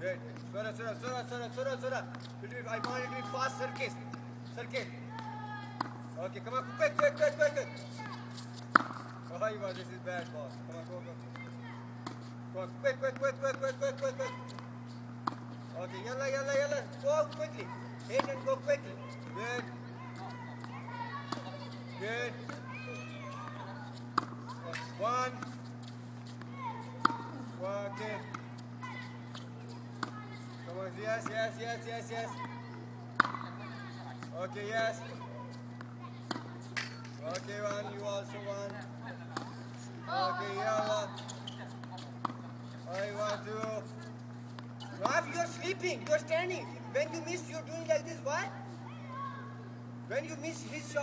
Good. Sura. I want it to be fast circuit. Okay, come on, quick. Oh, this is bad, boss. Come on, go. Go, quick. Okay, yalla. Go quickly. Hit and go quickly. Good. One. Okay. Come on, yes. Okay, yes. Okay, one, you also one. Okay, yalla. I want to. Raf, you're sleeping, you're standing. When you miss, you're doing like this, what? When you miss his shot.